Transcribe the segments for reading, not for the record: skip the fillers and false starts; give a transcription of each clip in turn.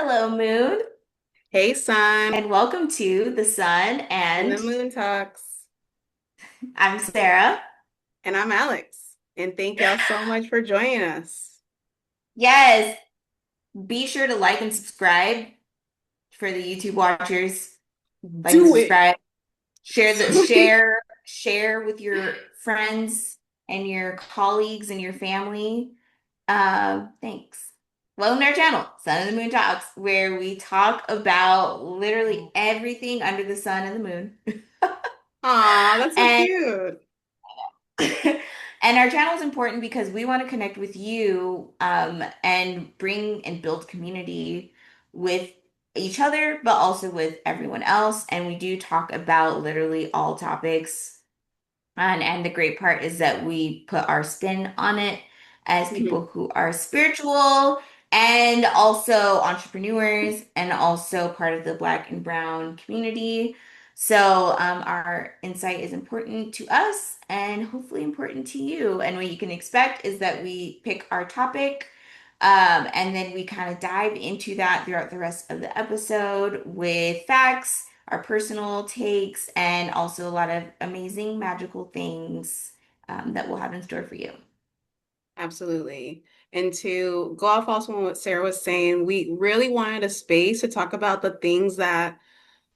Hello, Moon, Hey, Sun, and welcome to the Sun. and the And Moon Talks. I'm Sarah. And I'm Alex. And thank y'all so much for joining us. Yes, be sure to like and subscribe for the YouTube watchers. Like and Do it. subscribe. Share with your friends and your colleagues and your family. Thanks. Welcome to our channel, Sun and the Moon Talks, where we talk about literally everything under the sun and the moon. Aw, that's so And cute. and our channel is important because we want to connect with you and bring and build community with each other, but also with everyone else. And we do talk about literally all topics. And the great part is that we put our spin on it as Mhm. people who are spiritual and also entrepreneurs and also part of the Black and Brown community. So our insight is important to us and hopefully important to you. And what you can expect is that we pick our topic and then we kind of dive into that throughout the rest of the episode with facts, our personal takes, and also a lot of amazing magical things that we'll have in store for you. Absolutely. And to go off also on what Sarah was saying, we really wanted a space to talk about the things that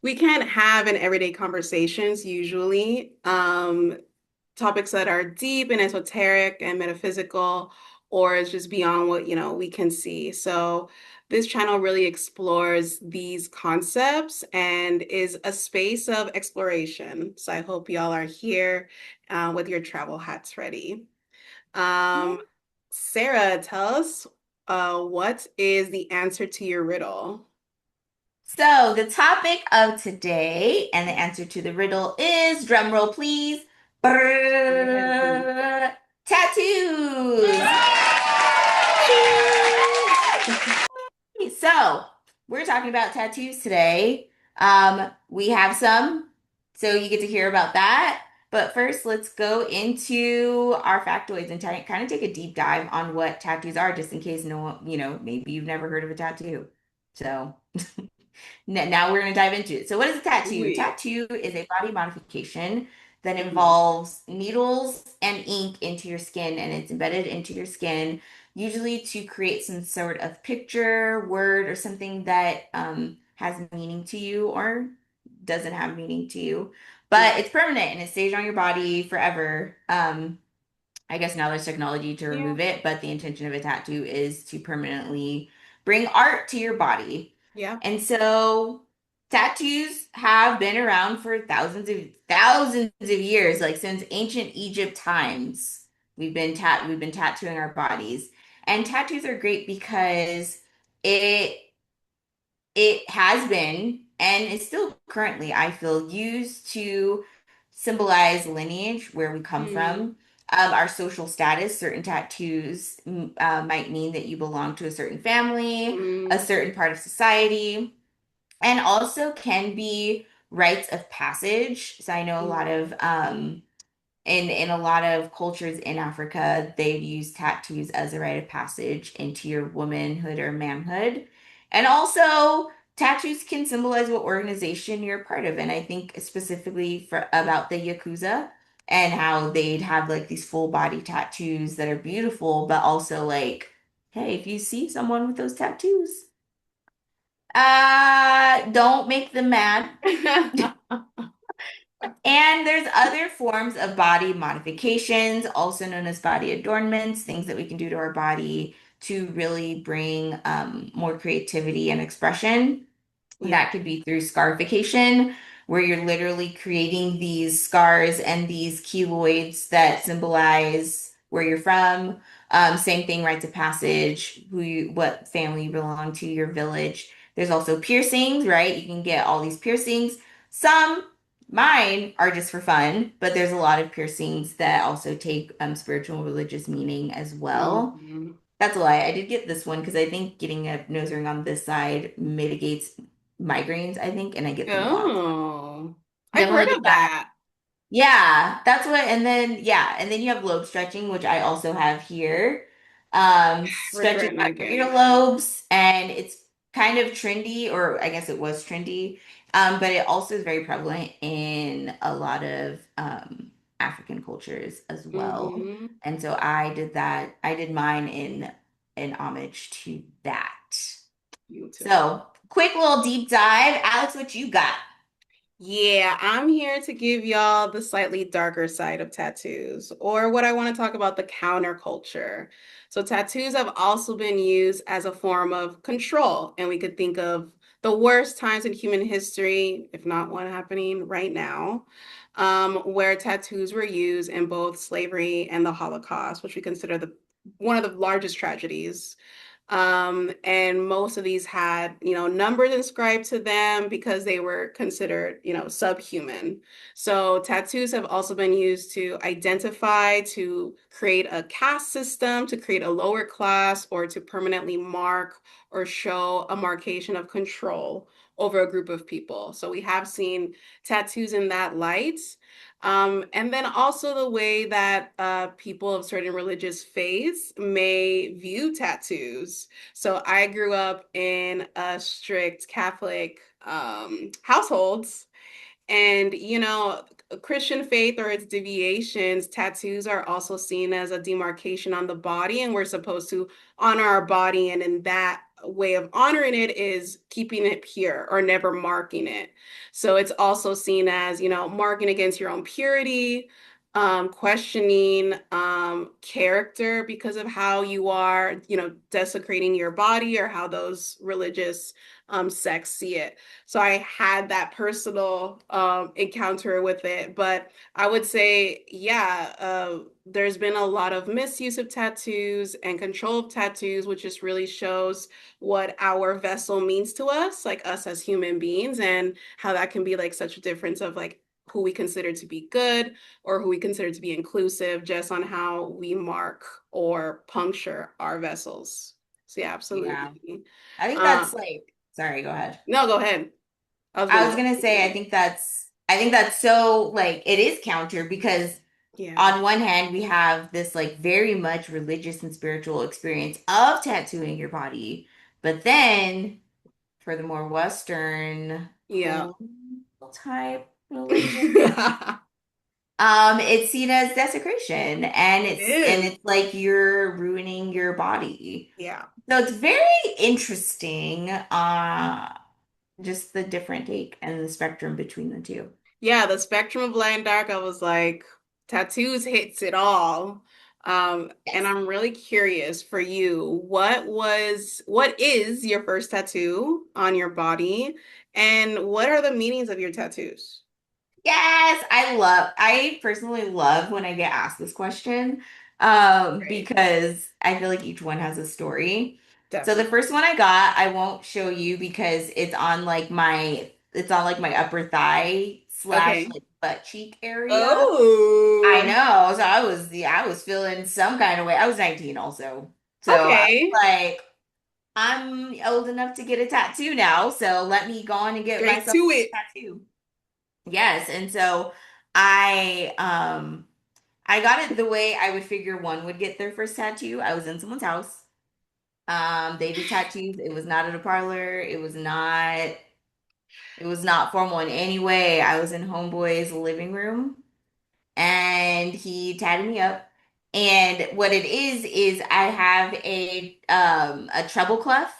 we can't have in everyday conversations usually. Topics that are deep and esoteric and metaphysical, or is just beyond what, we can see. So this channel really explores these concepts and is a space of exploration. So I hope y'all are here with your travel hats ready. Yeah. Um, Sarah, tell us what is the answer to your riddle? So the topic of today and the answer to the riddle is drum roll, please. Brrrr, tattoos. So, we're talking about tattoos today. We have some, so you get to hear about that. But first, let's go into our factoids and kind of take a deep dive on what tattoos are, just in case no one, maybe you've never heard of a tattoo. So, now we're going to dive into it. So, what is a tattoo? A Wait. tattoo is a body modification that Mhm. involves needles and ink into your skin, and it's embedded into your skin, usually to create some sort of picture, word, or something that has meaning to you or doesn't have meaning to you. Yeah. But it's permanent and it stays on your body forever. I guess now there's technology to Yeah. remove it, but the intention of a tattoo is to permanently bring art to your body. Yeah. And so tattoos have been around for thousands of years, like since ancient Egypt times. We've been tattooing our bodies. And tattoos are great because it it has been and is still currently, I feel, used to symbolize lineage, where we come Mm. from, our social status. Certain tattoos might mean that you belong to a certain family, a Mm. certain part of society, and also can be rites of passage. So I know a lot Mm. of in a lot of cultures in Africa, they've used tattoos as a rite of passage into your womanhood or manhood. And also, tattoos can symbolize what organization you're a part of. And I think specifically for about the Yakuza and how they'd have like these full body tattoos that are beautiful, but also like, hey, if you see someone with those tattoos, don't make them mad. And there's other forms of body modifications, also known as body adornments, things that we can do to our body to really bring more creativity and expression. Yeah. That could be through scarification, where you're literally creating these scars and these keloids that symbolize where you're from. Same thing, rites of passage, what family you belong to, your village. There's also piercings, right? You can get all these piercings. Some, mine are just for fun, but there's a lot of piercings that also take spiritual, religious meaning as well. Mhm. That's a lie. I did get this one because I think getting a nose ring on this side mitigates migraines, I think, and I get them a lot. Oh, I've heard Definitely get of that. that. Yeah, that's what, and then yeah, and then you have lobe stretching, which I also have here. Stretching Regret your not getting that. earlobes, and it's kind of trendy, or I guess it was trendy, but it also is very prevalent in a lot of African cultures as well. Hmm. And so I did that. I did mine in homage to that. Beautiful. So, quick little deep dive. Alex, what you got? Yeah, I'm here to give y'all the slightly darker side of tattoos, or what I want to talk about, the counterculture. So, tattoos have also been used as a form of control, and we could think of the worst times in human history, if not one happening right now, where tattoos were used in both slavery and the Holocaust, which we consider the one of the largest tragedies. And most of these had, numbers inscribed to them because they were considered, subhuman. So tattoos have also been used to identify, to create a caste system, to create a lower class, or to permanently mark or show a marcation of control over a group of people. So we have seen tattoos in that light. And then also the way that people of certain religious faiths may view tattoos. So I grew up in a strict Catholic households, and, Christian faith or its deviations, tattoos are also seen as a demarcation on the body, and we're supposed to honor our body. And in that way of honoring it is keeping it pure or never marking it. So it's also seen as, marking against your own purity, questioning character because of how you are, desecrating your body, or how those religious sects see it. So I had that personal encounter with it. But I would say, yeah, there's been a lot of misuse of tattoos and control of tattoos, which just really shows what our vessel means to us, like us as human beings, and how that can be like such a difference of like who we consider to be good or who we consider to be inclusive, just on how we mark or puncture our vessels. So yeah, Yeah. absolutely. I think Uh, that's like, sorry, go ahead. no, go ahead. I was I gonna was say, gonna say, I think that's so like it is counter because yeah. on one hand we have this like very much religious and spiritual experience of tattooing your body, but then for the more Western Yeah. colonial type religion, it's seen as desecration and It is. it's like you're ruining your body. Yeah. So it's very interesting, just the different take and the spectrum between the two. Yeah, the spectrum of light and dark, I was like, tattoos hits it all. And Yes. I'm really curious for you, what is your first tattoo on your body? And what are the meanings of your tattoos? Yes, I personally love when I get asked this question, Right. because I feel like each one has a story. So the Definitely. first one I got, I won't show you because it's on like my upper thigh slash Okay. like butt cheek area. I Oh, know. So I was feeling some kind of way. I was 19 also. So I was okay. like, I'm old enough to get a tattoo now, so let me go on and get Straight myself to a it. tattoo. Yes, and so I um I got it the way I would figure one would get their first tattoo. I was in someone's house. They did tattoos. It was not at a parlor. It was not formal in any way. I was in homeboy's living room and he tatted me up. And what it is I have a treble clef.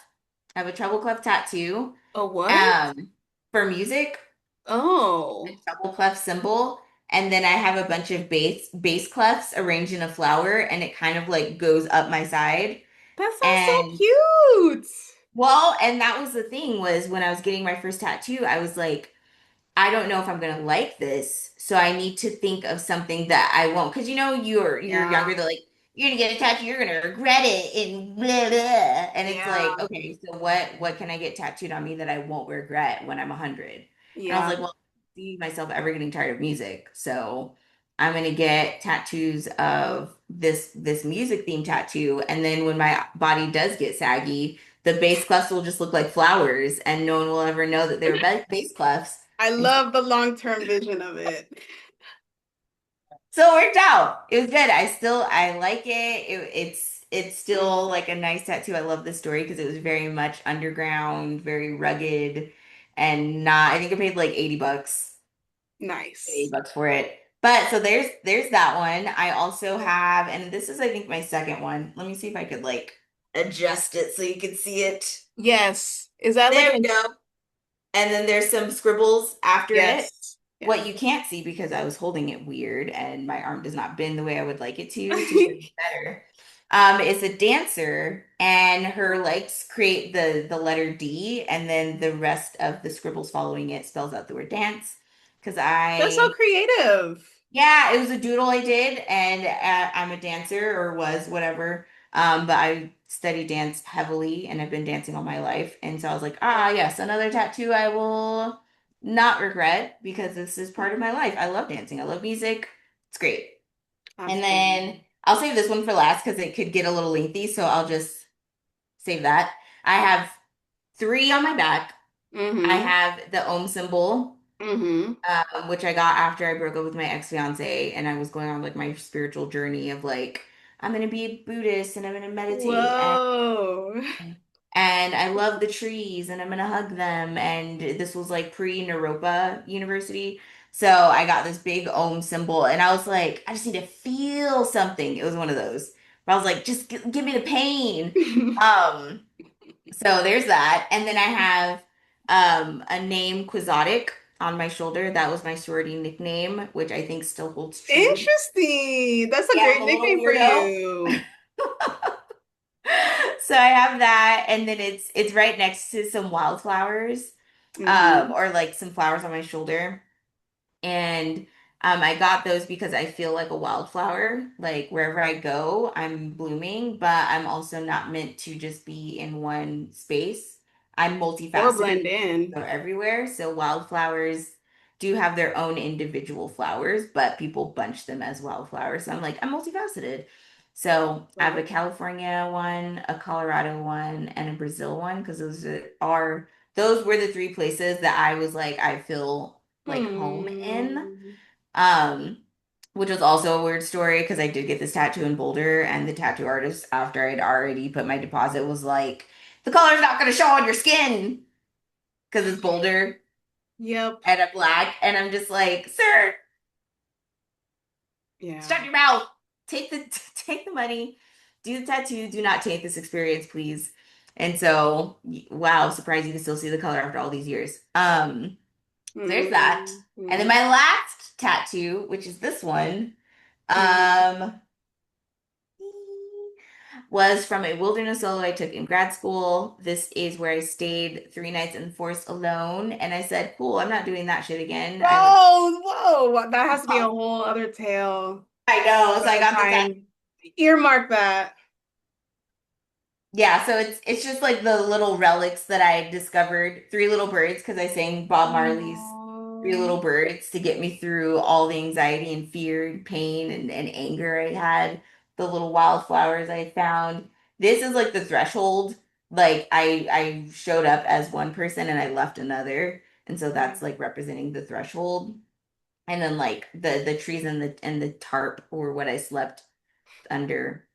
I have a treble clef tattoo Oh, what? um for music, the Oh, treble clef symbol. And then I have a bunch of bass clefs arranged in a flower and it kind of like goes up my side. that sounds so And cute. well, and that was the thing was when I was getting my first tattoo, I was like, I don't know if I'm gonna like this, so I need to think of something that I won't. Because you know, you're Yeah. younger, they're like, you're gonna get a tattoo, you're gonna regret it, and blah blah. And it's like, Yeah. okay, so what can I get tattooed on me that I won't regret when I'm 100? And I was Yeah. like, well, I don't see myself ever getting tired of music, so I'm gonna get tattoos of this music themed tattoo, and then when my body does get saggy, the bass clefs will just look like flowers, and no one will ever know that they were bass clefs. I love the long-term vision of it. So it worked out. It was good. I like it. it's Mm, still like a nice tattoo. I love this story because it was very much underground, very rugged, and not, I think I paid like 80 bucks. 80 nice. bucks for it. But so there's that one. I also have, and this is I think my second one. Let me see if I could like adjust it so you can see it. Yes. Is that like There a we go. And then there's some scribbles after it. yes. What Yes. you can't see because I was holding it weird and my arm does not bend the way I would like it to show you better. Is a dancer and her legs create the letter D and then the rest of the scribbles following it spells out the word dance. Because That's so I creative. yeah, it was a doodle I did, and I'm a dancer or was whatever. But I studied dance heavily, and I've been dancing all my life, and so I was like, ah, yes, another tattoo I will not regret because this is part of my life. I love dancing. I love music. It's great. And then Absolutely. I'll save this one for last because it could get a little lengthy, so I'll just save that. I have three on my back. I Mm-hmm. have the Om symbol Mm-hmm. which I got after I broke up with my ex-fiance and I was going on like my spiritual journey of like I'm gonna be a Buddhist and I'm gonna meditate Whoa. and I love the trees and I'm gonna hug them and this was like pre-Naropa University. So I got this big Om symbol and I was like, I just need to feel something. It was one of those. But I was like, just give me the pain. Um, so there's that. And then I have a name Quixotic on my shoulder. That was my sorority nickname, which I think still holds true. Interesting. That's a Yeah, I'm great a little nickname for weirdo. you. So I have that, and then it's right next to some wildflowers, Mm-hmm. or like some flowers on my shoulder. And I got those because I feel like a wildflower. Like wherever I go, I'm blooming, but I'm also not meant to just be in one space. I'm Or multifaceted, blend in. so everywhere. So wildflowers do have their own individual flowers, but people bunch them as wildflowers. So I'm like, I'm multifaceted. So I have a Love it. California one, a Colorado one, and a Brazil one because are those were the three places that I was like, I feel like home in. Hmm. Um, which was also a weird story because I did get this tattoo in Boulder, and the tattoo artist, after I'd already put my deposit, was like, "The color's not gonna show on your skin because it's Boulder Yep. and I'm black." And I'm just like, "Sir, Yeah. shut your mouth. Take the take the money. Do the tattoo. Do not take this experience, please." And so, wow, surprised you can still see the color after all these years. So there's that. And then Mm-hmm. my last tattoo, which is this one, Mm-hmm. um, was from a wilderness solo I took in grad school. This is where I stayed 3 nights in the forest alone. And I said, cool, I'm not doing that shit again. Whoa, whoa. That has to be a whole other tale. I know. So I Gotta got the try tattoo. and earmark that. Yeah, so it's just like the little relics that I discovered. Three little birds, because I sang Bob Marley's Three Oh. Little Birds to get me through all the anxiety and fear and pain and anger I had. The little wildflowers I found. This is like the threshold. Like I showed up as one person and I left another. And so Yeah. that's like representing the threshold. And then like the trees and the tarp or what I slept under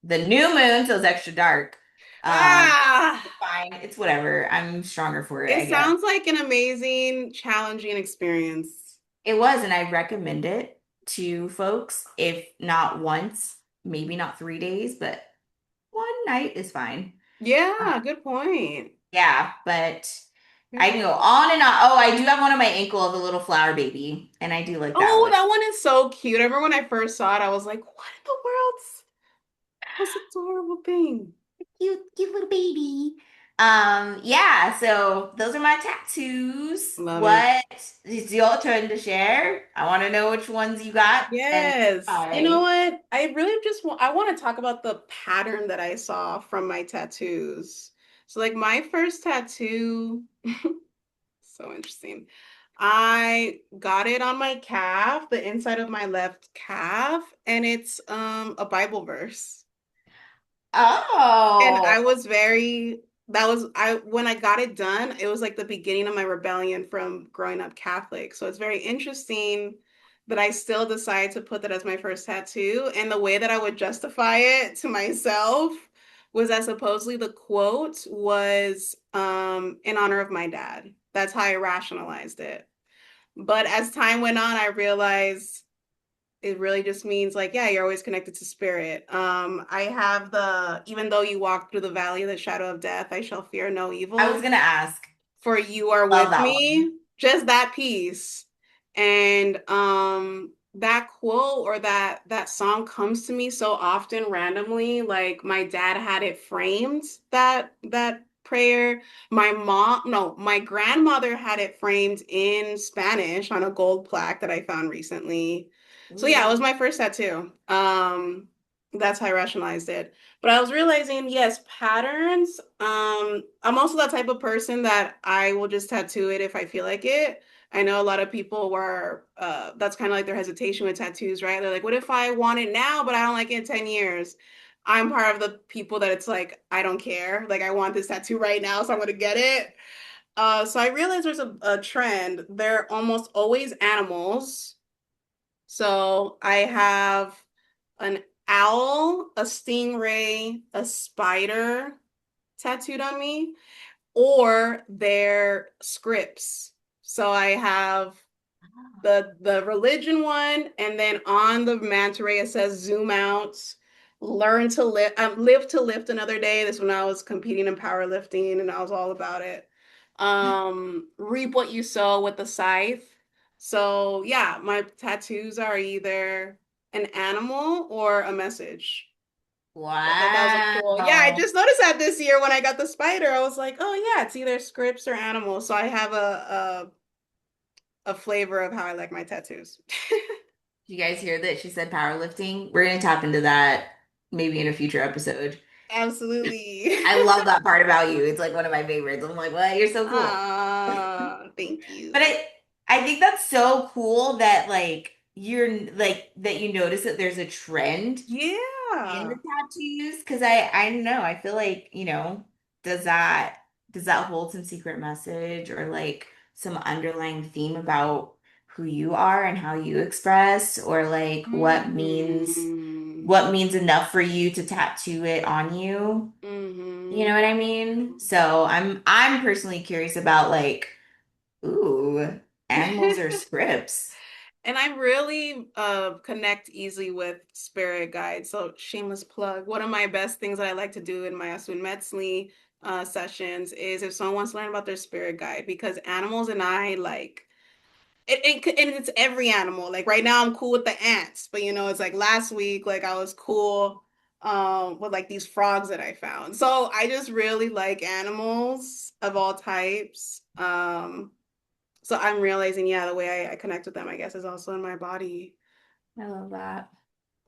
the new moon, so it's extra dark. Ah, It's fine. It's whatever. I'm stronger for it, it I guess. sounds like an amazing, challenging experience. It was, and I recommend it to folks, if not once, maybe not 3 days, but one night is fine. Uh, Yeah, good point. yeah, but Good I can go point. on and on. Oh, I do have one on my ankle of a little flower baby, and I do like that Oh, one. that one is so cute. I remember when I first saw it, I was like, what in the world's most adorable thing? Cute, cute little baby. Yeah, so those are my tattoos. Love it. What is your turn to share? I want to know which ones you got and Yes. You know why. what? I really just want I want to talk about the pattern that I saw from my tattoos. So like my first tattoo, so interesting. I got it on my calf, the inside of my left calf, and it's a Bible verse. And Oh, I was very that was I when I got it done, it was like the beginning of my rebellion from growing up Catholic. So it's very interesting that I still decide to put that as my first tattoo. And the way that I would justify it to myself was that supposedly the quote was in honor of my dad. That's how I rationalized it. But as time went on, I realized it really just means like, yeah, you're always connected to spirit. I have the even though you walk through the valley of the shadow of death, I shall fear no I was evil, gonna ask. for you are Love with that one. me. Just that piece. And that quote or that song comes to me so often randomly. Like my dad had it framed, that prayer. My mom, no, my grandmother had it framed in Spanish on a gold plaque that I found recently. So yeah, it was Ooh. my first tattoo. That's how I rationalized it. But I was realizing, yes, patterns. I'm also that type of person that I will just tattoo it if I feel like it. I know a lot of people were that's kind of like their hesitation with tattoos, right? They're like, what if I want it now, but I don't like it in 10 years? I'm part of the people that it's like, I don't care. Like I want this tattoo right now, so I'm gonna get it. So I realized there's a trend. They're almost always animals. So I have an owl, a stingray, a spider tattooed on me, or their scripts. So I have the religion one, and then on the manta ray it says zoom out, learn to live, live to lift another day. This when I was competing in powerlifting, and I was all about it. Reap what you sow with the scythe. So yeah, my tattoos are either an animal or a message. So I thought that was a cool. Yeah, I Wow. just noticed that this year when I got the spider, I was like, oh yeah, it's either scripts or animals. So I have a flavor of how I like my tattoos. You guys hear that she said powerlifting? We're gonna tap into that maybe in a future episode. Absolutely. I love that part about you. It's like one of my favorites. I'm like, what? You're so cool. Ah, thank But you. I think that's so cool that like you're like that you notice that there's a trend in the Yeah. tattoos because I don't know, I feel like, does that does that hold some secret message or like some underlying theme about who you are and how you express or like Mm-hmm. what means enough for you to tattoo it on you? You Mm-hmm. know what I mean? So I'm personally curious about like, ooh, animals or scripts. And I really connect easily with spirit guides. So shameless plug. One of my best things that I like to do in my Asun Metzli sessions is if someone wants to learn about their spirit guide, because animals and I like and it's every animal. Like right now I'm cool with the ants, but it's like last week, like I was cool with like these frogs that I found. So I just really like animals of all types. So I'm realizing, yeah, the way I connect with them, I guess, is also in my body. I love that.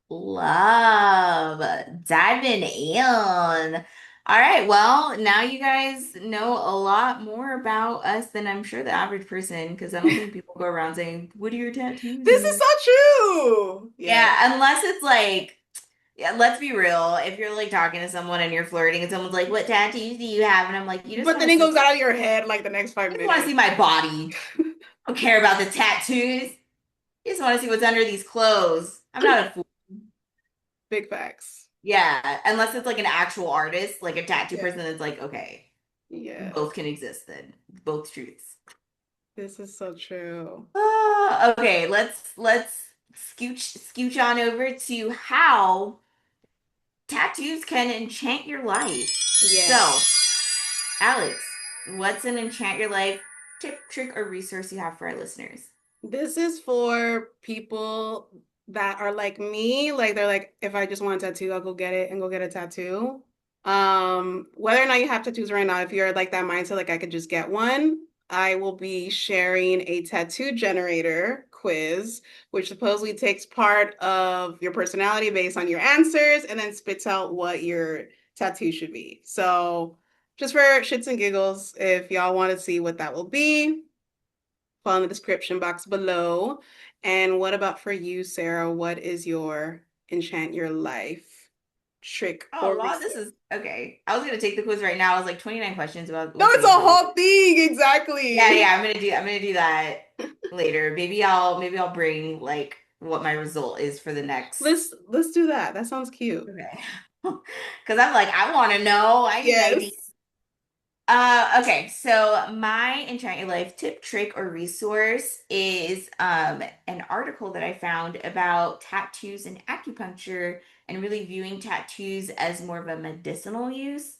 Love diving in. All right, well, now you guys know a lot more about us than I'm sure the average person, because I don't think people go around saying, "What are your tattoos?" This is And so true. Yeah. yeah, unless it's like, yeah, let's be real. If you're like talking to someone and you're flirting and someone's like, "What tattoos do you have?" And I'm like, "You just But want then to it see, goes out of your head like the next five you just want to see minutes. my body. I don't care about the tattoos. You just want to see what's under these clothes." I'm not a fool. Big facts. Yeah, unless it's like an actual artist, like a tattoo Yeah. person that's like, okay, both Yes. can exist then, both truths. This is so true. Okay, let's scooch on over to how tattoos can enchant your life. So, Yes. Alex, what's an enchant your life tip, trick, or resource you have for our listeners? This is for people that are like me, like they're like, if I just want a tattoo, I'll go get it and go get a tattoo. Whether or not you have tattoos right now, if you're like that mindset, like I could just get one, I will be sharing a tattoo generator quiz, which supposedly takes part of your personality based on your answers and then spits out what your tattoo should be. So just for shits and giggles, if y'all want to see what that will be, in the description box below. And what about for you, Sarah? What is your enchant your life trick Oh, or law, this resource? is okay. I was gonna take the quiz right now. I was like 29 questions about No, what's it's an a enchant your life. whole thing. Yeah, Exactly. I'm gonna do that. later. Maybe I'll bring like what my result is for the next. Let's do that. That sounds cute. Okay. Because I'm like, I want to know. I need ideas. Yes. Okay, so my Enchant Your Life tip, trick, or resource is an article that I found about tattoos and acupuncture and really viewing tattoos as more of a medicinal use.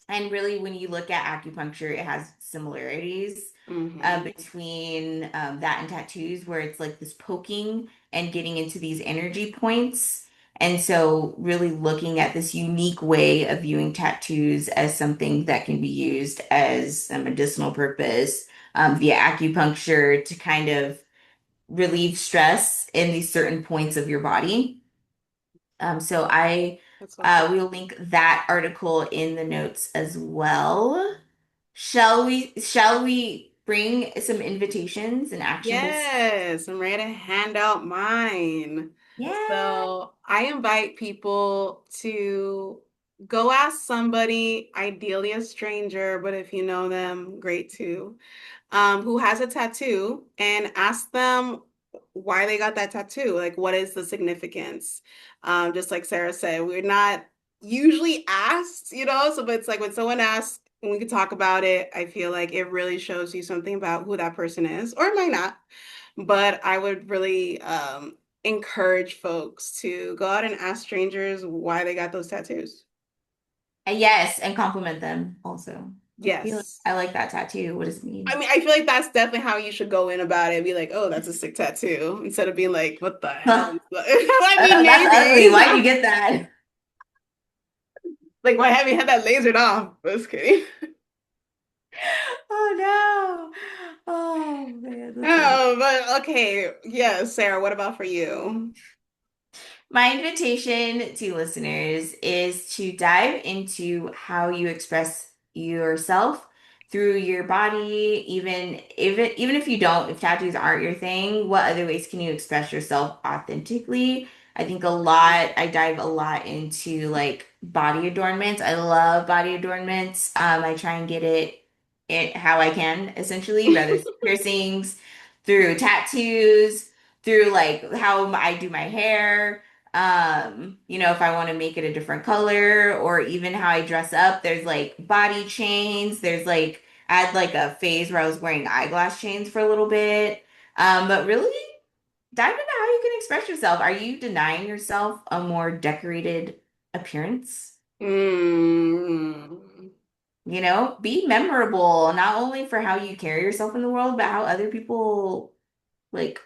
And really, when you look at acupuncture, it has similarities Hmm. between that and tattoos, where it's like this poking and getting into these energy points. And so, really looking at this unique way of viewing tattoos as something that can be used as a medicinal purpose via acupuncture to kind of relieve stress in these certain points of your body. So I That's so cool. will link that article in the notes as well. Shall we bring some invitations and actionable stuff? Yes, I'm ready to hand out mine. Yeah. So I invite people to go ask somebody, ideally a stranger, but if you know them, great too, who has a tattoo and ask them why they got that tattoo. Like, what is the significance? Just like Sarah said, we're not usually asked, so but it's like when someone asks, and we can talk about it, I feel like it really shows you something about who that person is, or it might not. But I would really encourage folks to go out and ask strangers why they got those tattoos. And yes, and compliment them also. Like, be like, Yes. I like that tattoo. What does it I mean? mean, I feel like that's definitely how you should go in about it. Be like, oh, that's a sick tattoo, instead of being like, what the hell? I mean, That's ugly. maybe. Why'd you get that? Like, why have you had that lasered off? Just kidding. Oh no. Oh man, that's funny. Oh, but okay. Yeah, Sarah, what about for you? My invitation to listeners is to dive into how you express yourself through your body, even if you don't, if tattoos aren't your thing, what other ways can you express yourself authentically? I think I dive a lot into like body adornments. I love body adornments. I try and get it how I can, essentially, whether it's piercings, through tattoos, through like how I do my hair, if I want to make it a different color, or even how I dress up. There's like body chains. There's like I had like a phase where I was wearing eyeglass chains for a little bit. But really dive into how you can express yourself. Are you denying yourself a more decorated appearance? Mm. Be memorable, not only for how you carry yourself in the world, but how other people like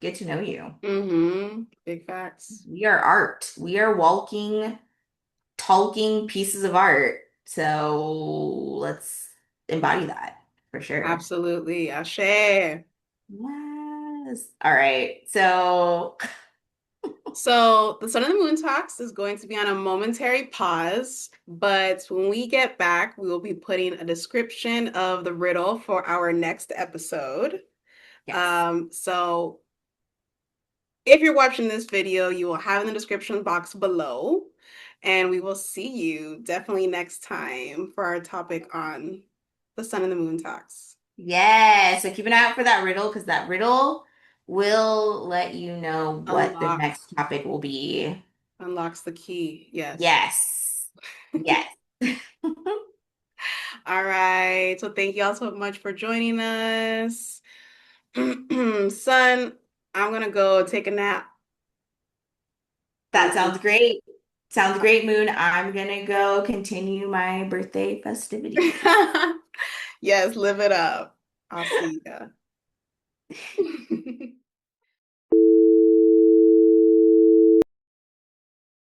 get to know you. Mm-hmm. Big facts. We are art. We are walking, talking pieces of art. So let's embody that for sure. Absolutely. Ashe. Yes. All right. So So the Sun and the Moon Talks is going to be on a momentary pause, but when we get back, we will be putting a description of the riddle for our next episode. yes. So if you're watching this video, you will have in the description box below, and we will see you definitely next time for our topic on the Sun and the Moon Talks. Yes. So keep an eye out for that riddle because that riddle will let you know what the Unlock next topic will be. unlocks the key. Yes. Yes. Yes. All right. So thank you all so much for joining us. Son, I'm gonna go take a nap. I'm That sounds great. Sounds great, Moon. I'm gonna go continue my birthday festivities. Yes, live it up. I'll see ya.